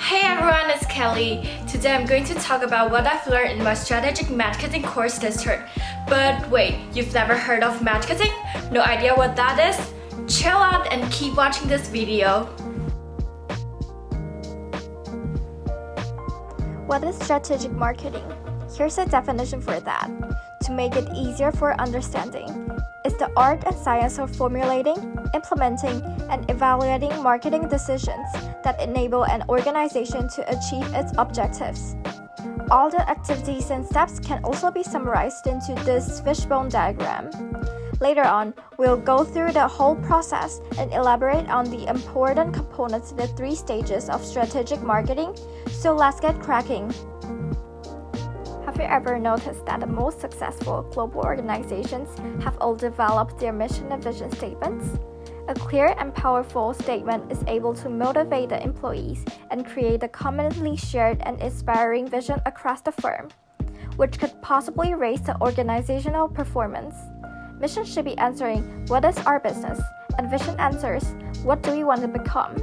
Hey everyone, it's Kelly. Today I'm going to talk about what I've learned in my strategic marketing course this term. But wait, you've never heard of marketing? No idea what that is? Chill out and keep watching this video. What is strategic marketing? Here's a definition for that. To make it easier for understanding, it's the art and science of formulating, implementing, and evaluating marketing decisions that enable an organization to achieve its objectives. All the activities and steps can also be summarized into this fishbone diagram. Later on, we'll go through the whole process and elaborate on the important components in the 3 stages of strategic marketing, so let's get cracking. Have you ever noticed that the most successful global organizations have all developed their mission and vision statements? A clear and powerful statement is able to motivate the employees and create a commonly shared and inspiring vision across the firm, which could possibly raise the organizational performance. Mission should be answering, what is our business? And vision answers, what do we want to become?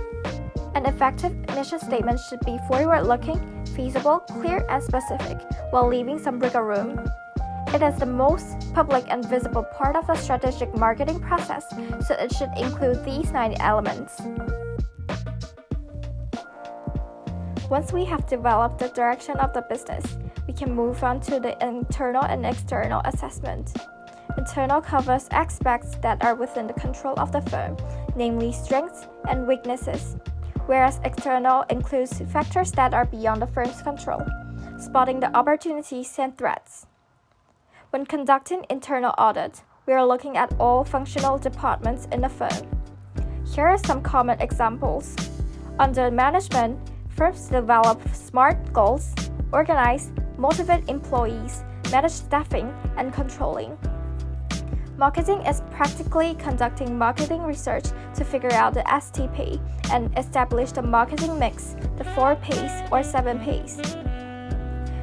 An effective mission statement should be forward-looking, feasible, clear, and specific, while leaving some wiggle room. It is the most public and visible part of the strategic marketing process, so it should include these 9 elements. Once we have developed the direction of the business, we can move on to the internal and external assessment. Internal covers aspects that are within the control of the firm, namely strengths and weaknesses, whereas external includes factors that are beyond the firm's control, spotting the opportunities and threats. When conducting internal audit, we are looking at all functional departments in the firm. Here are some common examples. Under management, firms develop SMART goals, organize, motivate employees, manage staffing, and controlling. Marketing is practically conducting marketing research to figure out the STP and establish the marketing mix, the 4 Ps or 7 Ps.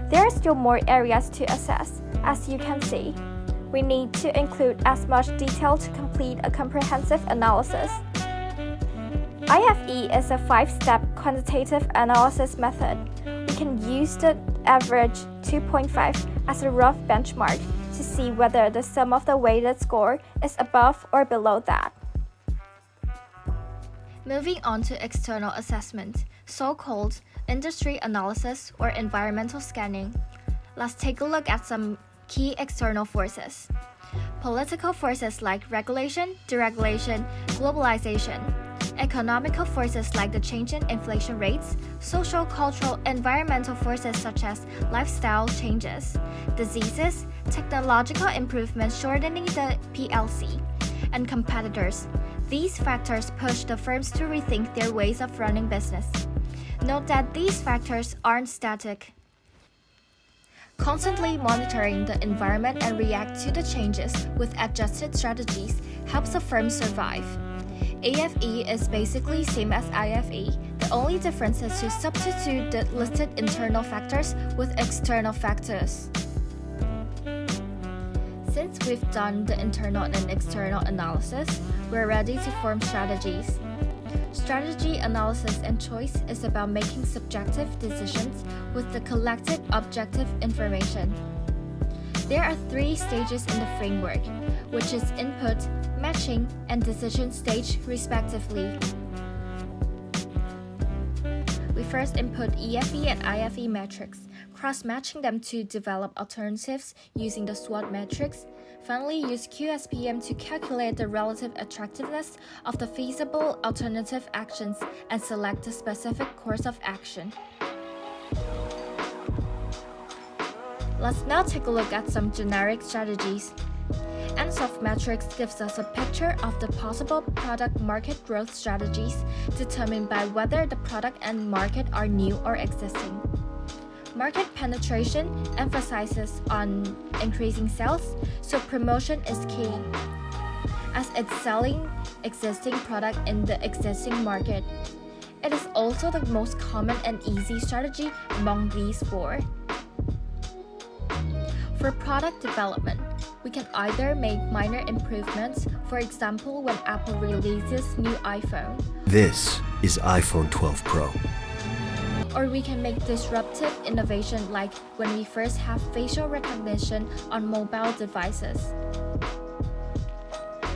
There are still more areas to assess. As you can see, we need to include as much detail to complete a comprehensive analysis. IFE is a 5-step quantitative analysis method. We can use the average 2.5 as a rough benchmark to see whether the sum of the weighted score is above or below that. Moving on to external assessment, so-called industry analysis or environmental scanning. Let's take a look at some key external forces. Political forces like regulation, deregulation, globalization. Economical forces like the change in inflation rates, social, cultural, environmental forces such as lifestyle changes, diseases, technological improvements shortening the PLC, and competitors. These factors push the firms to rethink their ways of running business. Note that these factors aren't static. Constantly monitoring the environment and react to the changes with adjusted strategies helps a firm survive. AFE is basically same as IFE. The only difference is to substitute the listed internal factors with external factors. Since we've done the internal and external analysis, we're ready to form strategies. Strategy analysis and choice is about making subjective decisions with the collected objective information. There are 3 stages in the framework, which is input, matching, and decision stage respectively. We first input EFE and IFE metrics, cross-matching them to develop alternatives using the SWOT matrix. Finally, use QSPM to calculate the relative attractiveness of the feasible alternative actions and select a specific course of action. Let's now take a look at some generic strategies. ANSOF matrix gives us a picture of the possible product market growth strategies determined by whether the product and market are new or existing. Market penetration emphasizes on increasing sales, so promotion is key, as it's selling existing product in the existing market. It is also the most common and easy strategy among these 4. For product development, we can either make minor improvements, for example when Apple releases new iPhone. This is iPhone 12 Pro. Or we can make disruptive innovation like when we first have facial recognition on mobile devices.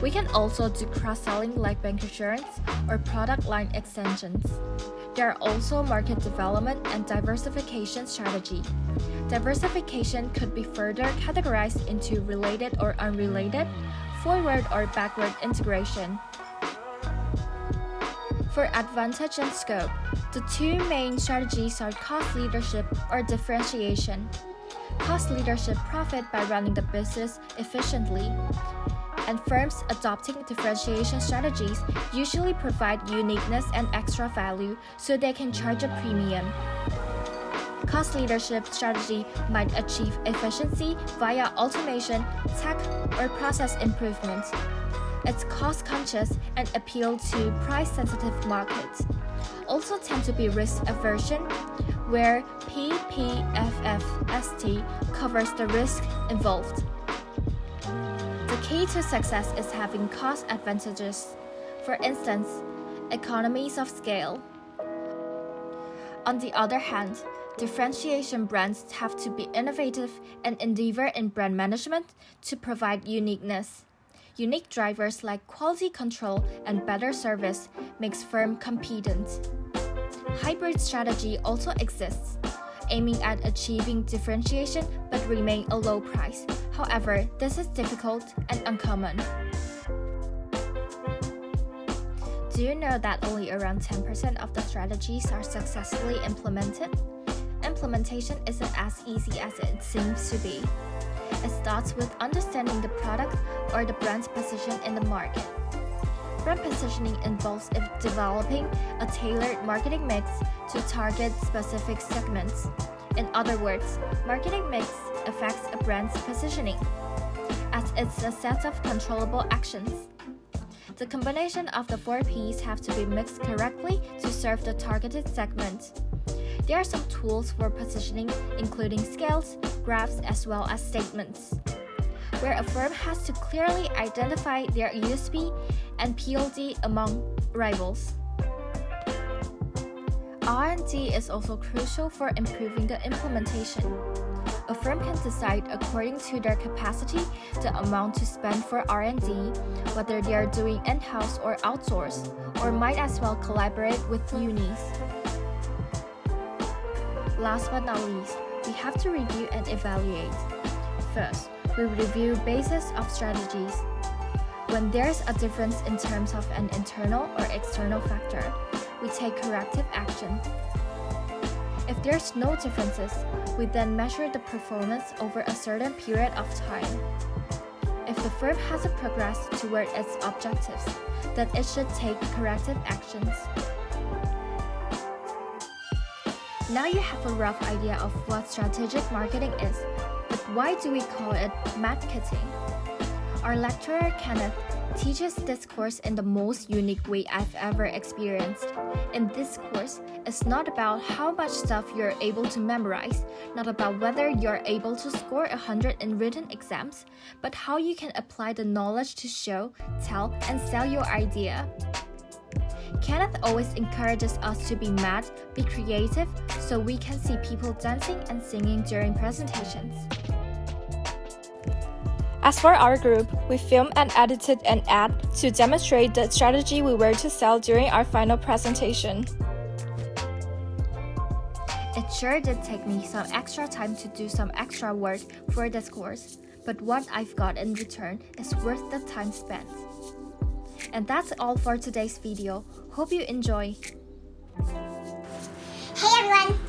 We can also do cross-selling like bancassurance or product line extensions. There are also market development and diversification strategy. Diversification could be further categorized into related or unrelated, forward or backward integration. For advantage and scope, the two main strategies are cost leadership or differentiation. Cost leadership profit by running the business efficiently, and firms adopting differentiation strategies usually provide uniqueness and extra value so they can charge a premium. Cost leadership strategy might achieve efficiency via automation, tech, or process improvements. It's cost-conscious and appeal to price-sensitive markets. Also tend to be risk aversion, where PPFFST covers the risk involved. The key to success is having cost advantages. For instance, economies of scale. On the other hand, differentiation brands have to be innovative and endeavor in brand management to provide uniqueness. Unique drivers like quality control and better service makes firm competent. Hybrid strategy also exists, aiming at achieving differentiation but remain a low price. However, this is difficult and uncommon. Do you know that only around 10% of the strategies are successfully implemented? Implementation isn't as easy as it seems to be. It starts with understanding the product or the brand's position in the market. Brand positioning involves developing a tailored marketing mix to target specific segments. In other words, marketing mix affects a brand's positioning, as it's a set of controllable actions. The combination of the 4 Ps have to be mixed correctly to serve the targeted segment. There are some tools for positioning, including scales, graphs, as well as statements, where a firm has to clearly identify their USP and PLD among rivals. R&D is also crucial for improving the implementation. A firm can decide according to their capacity the amount to spend for R&D, whether they are doing in-house or outsource, or might as well collaborate with unis. Last but not least, we have to review and evaluate. First, we review basis of strategies. When there's a difference in terms of an internal or external factor, we take corrective action. If there's no differences, we then measure the performance over a certain period of time. If the firm hasn't progressed toward its objectives, then it should take corrective actions. Now you have a rough idea of what strategic marketing is, but why do we call it marketing? Our lecturer, Kenneth, teaches this course in the most unique way I've ever experienced. In this course, it's not about how much stuff you're able to memorize, not about whether you're able to score 100 in written exams, but how you can apply the knowledge to show, tell, and sell your idea. Kenneth always encourages us to be mad, be creative, so we can see people dancing and singing during presentations. As for our group, we filmed and edited an ad to demonstrate the strategy we were to sell during our final presentation. It sure did take me some extra time to do some extra work for this course, but what I've got in return is worth the time spent. And that's all for today's video. Hope you enjoy. Hey everyone!